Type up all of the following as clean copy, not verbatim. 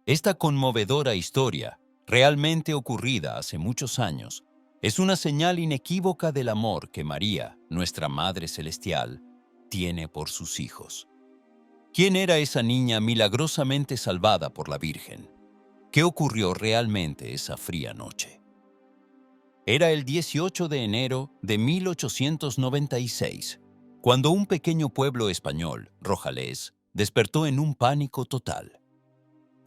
Esta conmovedora historia, realmente ocurrida hace muchos años, es una señal inequívoca del amor que María, nuestra Madre Celestial, tiene por sus hijos. ¿Quién era esa niña milagrosamente salvada por la Virgen? ¿Qué ocurrió realmente esa fría noche? Era el 18 de enero de 1896, cuando un pequeño pueblo español, Rojales, despertó en un pánico total.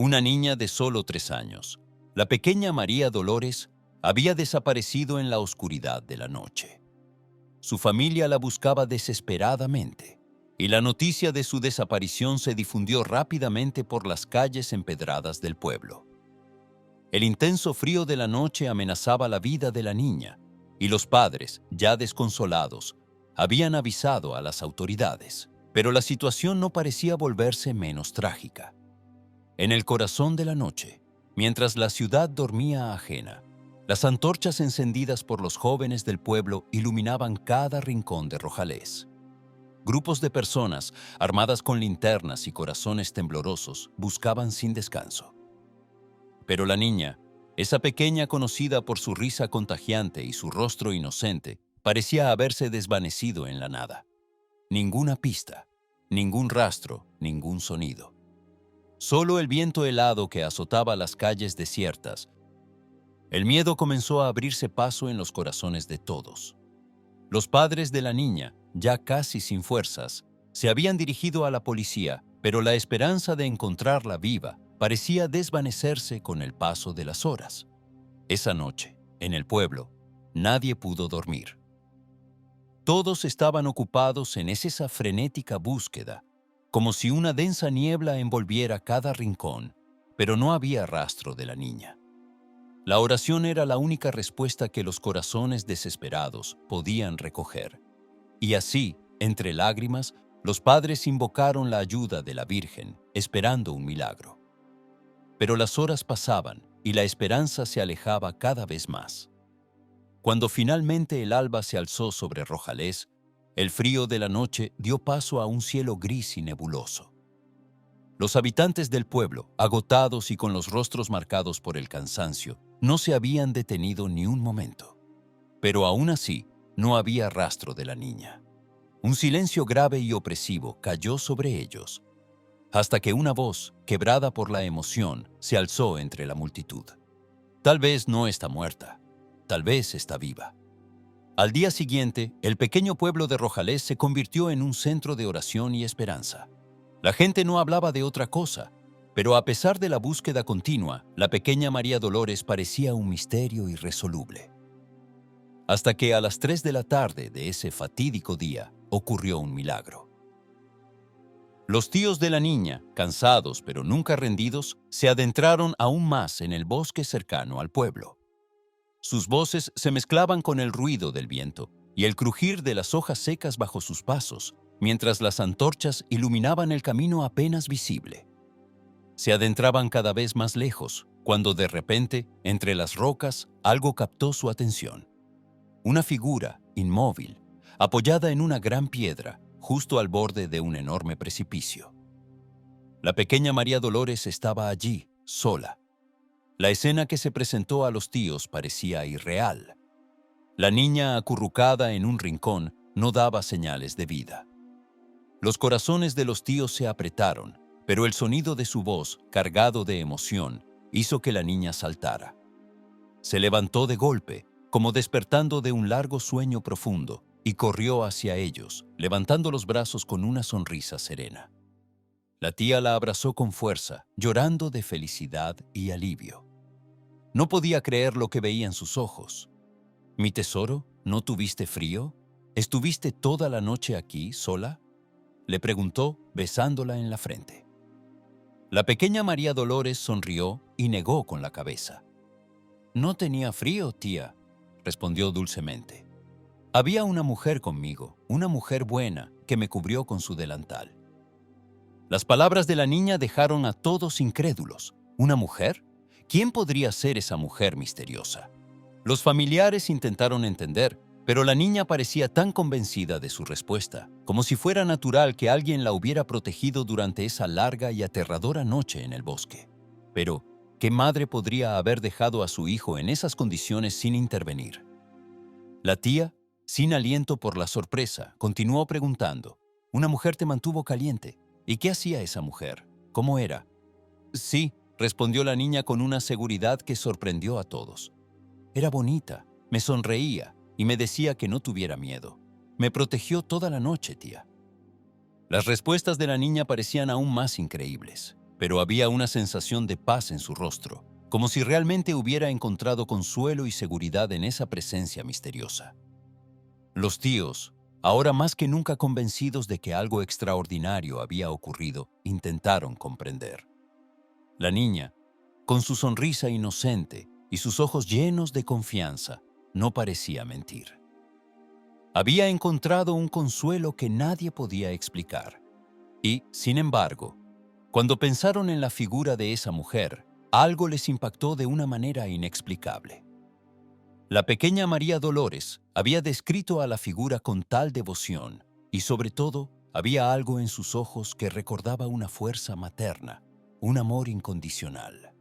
Una niña de solo 3 años, la pequeña María Dolores, había desaparecido en la oscuridad de la noche. Su familia la buscaba desesperadamente, y la noticia de su desaparición se difundió rápidamente por las calles empedradas del pueblo. El intenso frío de la noche amenazaba la vida de la niña, y los padres, ya desconsolados, habían avisado a las autoridades. Pero la situación no parecía volverse menos trágica. En el corazón de la noche, mientras la ciudad dormía ajena, las antorchas encendidas por los jóvenes del pueblo iluminaban cada rincón de Rojales. Grupos de personas, armadas con linternas y corazones temblorosos, buscaban sin descanso. Pero la niña, esa pequeña conocida por su risa contagiante y su rostro inocente, parecía haberse desvanecido en la nada. Ninguna pista, ningún rastro, ningún sonido. Solo el viento helado que azotaba las calles desiertas. El miedo comenzó a abrirse paso en los corazones de todos. Los padres de la niña, ya casi sin fuerzas, se habían dirigido a la policía, pero la esperanza de encontrarla viva parecía desvanecerse con el paso de las horas. Esa noche, en el pueblo, nadie pudo dormir. Todos estaban ocupados en esa frenética búsqueda, como si una densa niebla envolviera cada rincón, pero no había rastro de la niña. La oración era la única respuesta que los corazones desesperados podían recoger. Y así, entre lágrimas, los padres invocaron la ayuda de la Virgen, esperando un milagro. Pero las horas pasaban y la esperanza se alejaba cada vez más. Cuando finalmente el alba se alzó sobre Rojales, el frío de la noche dio paso a un cielo gris y nebuloso. Los habitantes del pueblo, agotados y con los rostros marcados por el cansancio, no se habían detenido ni un momento. Pero aún así, no había rastro de la niña. Un silencio grave y opresivo cayó sobre ellos, hasta que una voz, quebrada por la emoción, se alzó entre la multitud. Tal vez no está muerta, tal vez está viva. Al día siguiente, el pequeño pueblo de Rojales se convirtió en un centro de oración y esperanza. La gente no hablaba de otra cosa, pero a pesar de la búsqueda continua, la pequeña María Dolores parecía un misterio irresoluble. Hasta que a las 3 de la tarde de ese fatídico día ocurrió un milagro. Los tíos de la niña, cansados pero nunca rendidos, se adentraron aún más en el bosque cercano al pueblo. Sus voces se mezclaban con el ruido del viento y el crujir de las hojas secas bajo sus pasos, mientras las antorchas iluminaban el camino apenas visible. Se adentraban cada vez más lejos, cuando de repente, entre las rocas, algo captó su atención. Una figura, inmóvil, apoyada en una gran piedra, justo al borde de un enorme precipicio. La pequeña María Dolores estaba allí, sola. La escena que se presentó a los tíos parecía irreal. La niña, acurrucada en un rincón, no daba señales de vida. Los corazones de los tíos se apretaron, pero el sonido de su voz, cargado de emoción, hizo que la niña saltara. Se levantó de golpe, como despertando de un largo sueño profundo, y corrió hacia ellos, levantando los brazos con una sonrisa serena. La tía la abrazó con fuerza, llorando de felicidad y alivio. No podía creer lo que veía en sus ojos. «Mi tesoro, ¿no tuviste frío? ¿Estuviste toda la noche aquí, sola?», le preguntó, besándola en la frente. La pequeña María Dolores sonrió y negó con la cabeza. «No tenía frío, tía», respondió dulcemente. «Había una mujer conmigo, una mujer buena, que me cubrió con su delantal». Las palabras de la niña dejaron a todos incrédulos. ¿Una mujer? ¿Quién podría ser esa mujer misteriosa? Los familiares intentaron entender, pero la niña parecía tan convencida de su respuesta, como si fuera natural que alguien la hubiera protegido durante esa larga y aterradora noche en el bosque. Pero, ¿qué madre podría haber dejado a su hijo en esas condiciones sin intervenir? La tía, sin aliento por la sorpresa, continuó preguntando. «Una mujer te mantuvo caliente. ¿Y qué hacía esa mujer? ¿Cómo era?» «Sí», respondió la niña con una seguridad que sorprendió a todos. «Era bonita, me sonreía y me decía que no tuviera miedo. Me protegió toda la noche, tía». Las respuestas de la niña parecían aún más increíbles, pero había una sensación de paz en su rostro, como si realmente hubiera encontrado consuelo y seguridad en esa presencia misteriosa. Los tíos, ahora más que nunca convencidos de que algo extraordinario había ocurrido, intentaron comprender. La niña, con su sonrisa inocente y sus ojos llenos de confianza, no parecía mentir. Había encontrado un consuelo que nadie podía explicar. Y, sin embargo, cuando pensaron en la figura de esa mujer, algo les impactó de una manera inexplicable. La pequeña María Dolores había descrito a la figura con tal devoción y, sobre todo, había algo en sus ojos que recordaba una fuerza materna, un amor incondicional.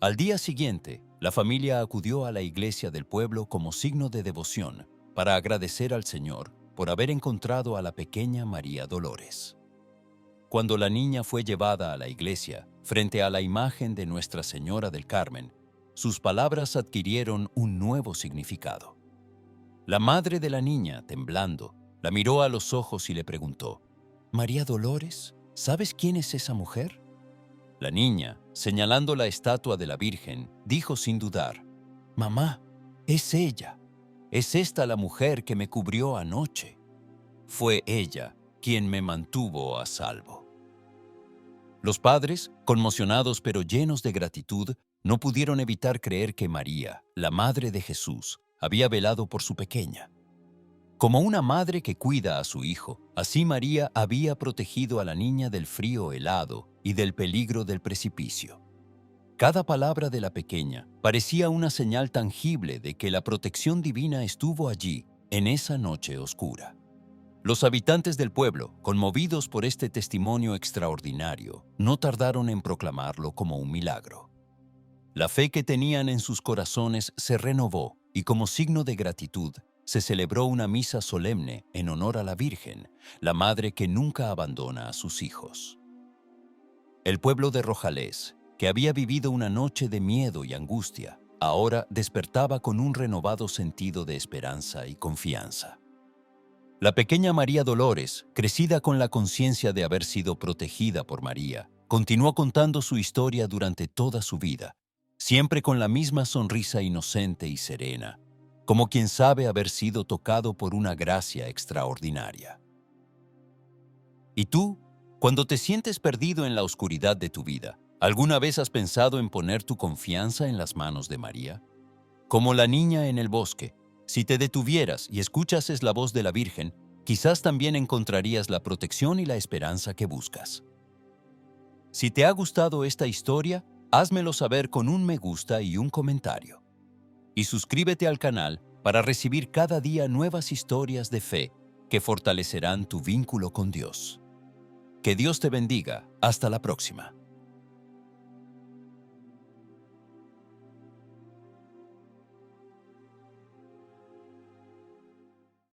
Al día siguiente, la familia acudió a la iglesia del pueblo como signo de devoción para agradecer al Señor por haber encontrado a la pequeña María Dolores. Cuando la niña fue llevada a la iglesia, frente a la imagen de Nuestra Señora del Carmen, sus palabras adquirieron un nuevo significado. La madre de la niña, temblando, la miró a los ojos y le preguntó: «María Dolores, ¿sabes quién es esa mujer?» La niña, señalando la estatua de la Virgen, dijo sin dudar: «Mamá, es ella. Es esta la mujer que me cubrió anoche. Fue ella quien me mantuvo a salvo». Los padres, conmocionados pero llenos de gratitud, no pudieron evitar creer que María, la madre de Jesús, había velado por su pequeña. Como una madre que cuida a su hijo, así María había protegido a la niña del frío helado y del peligro del precipicio. Cada palabra de la pequeña parecía una señal tangible de que la protección divina estuvo allí, en esa noche oscura. Los habitantes del pueblo, conmovidos por este testimonio extraordinario, no tardaron en proclamarlo como un milagro. La fe que tenían en sus corazones se renovó y, como signo de gratitud, se celebró una misa solemne en honor a la Virgen, la madre que nunca abandona a sus hijos. El pueblo de Rojales, que había vivido una noche de miedo y angustia, ahora despertaba con un renovado sentido de esperanza y confianza. La pequeña María Dolores, crecida con la conciencia de haber sido protegida por María, continuó contando su historia durante toda su vida, siempre con la misma sonrisa inocente y serena, como quien sabe haber sido tocado por una gracia extraordinaria. ¿Y tú, cuando te sientes perdido en la oscuridad de tu vida, alguna vez has pensado en poner tu confianza en las manos de María? Como la niña en el bosque, si te detuvieras y escuchases la voz de la Virgen, quizás también encontrarías la protección y la esperanza que buscas. Si te ha gustado esta historia, házmelo saber con un me gusta y un comentario. Y suscríbete al canal para recibir cada día nuevas historias de fe que fortalecerán tu vínculo con Dios. Que Dios te bendiga. Hasta la próxima.